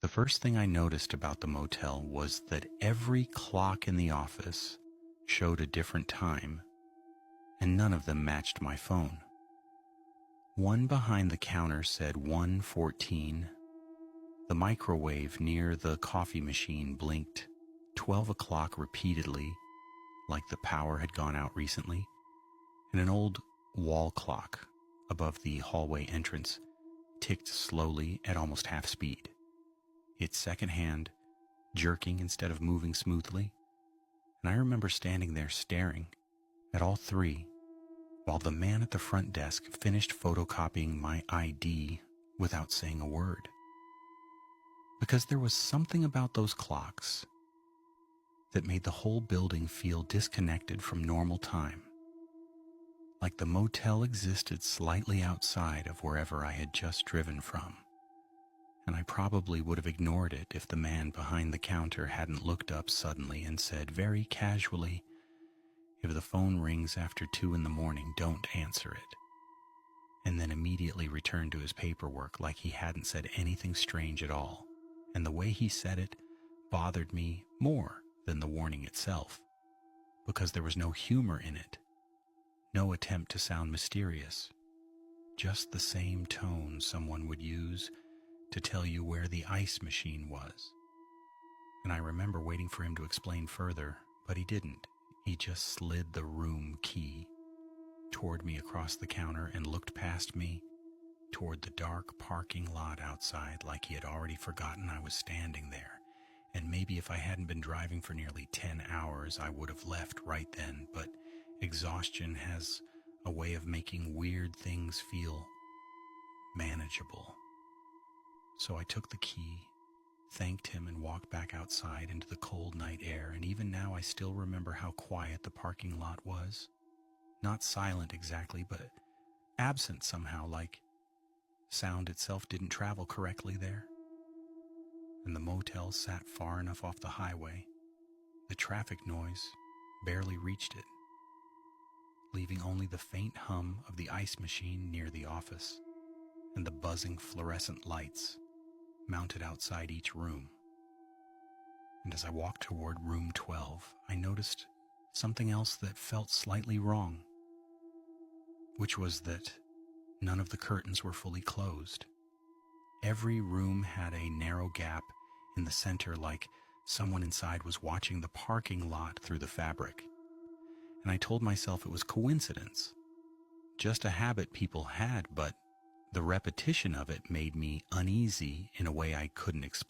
The first thing I noticed about the motel was that every clock in the office showed a different time, and none of them matched my phone. One behind the counter said 1:14. The microwave near the coffee machine blinked 12 o'clock repeatedly, like the power had gone out recently, and an old wall clock above the hallway entrance ticked slowly at almost half speed, its second hand jerking instead of moving smoothly. And I remember standing there staring at all three while the man at the front desk finished photocopying my ID without saying a word. Because there was something about those clocks that made the whole building feel disconnected from normal time, like the motel existed slightly outside of wherever I had just driven from. And I probably would have ignored it if the man behind the counter hadn't looked up suddenly and said very casually, "If the phone rings after 2 a.m, don't answer it," and then immediately returned to his paperwork like he hadn't said anything strange at all. And the way he said it bothered me more than the warning itself, because there was no humor in it, no attempt to sound mysterious, just the same tone someone would use to tell you where the ice machine was. And I remember waiting for him to explain further, but he didn't. He just slid the room key toward me across the counter and looked past me toward the dark parking lot outside like he had already forgotten I was standing there. And maybe if I hadn't been driving for nearly 10 hours, I would have left right then, but exhaustion has a way of making weird things feel manageable. So I took the key, thanked him, and walked back outside into the cold night air. And even now I still remember how quiet the parking lot was. Not silent exactly, but absent somehow, like sound itself didn't travel correctly there. And the motel sat far enough off the highway, the traffic noise barely reached it, leaving only the faint hum of the ice machine near the office and the buzzing fluorescent lights mounted outside each room. And as I walked toward room 12, I noticed something else that felt slightly wrong, which was that none of the curtains were fully closed. Every room had a narrow gap in the center, like someone inside was watching the parking lot through the fabric. And I told myself it was coincidence, just a habit people had, but the repetition of it made me uneasy in a way I couldn't explain.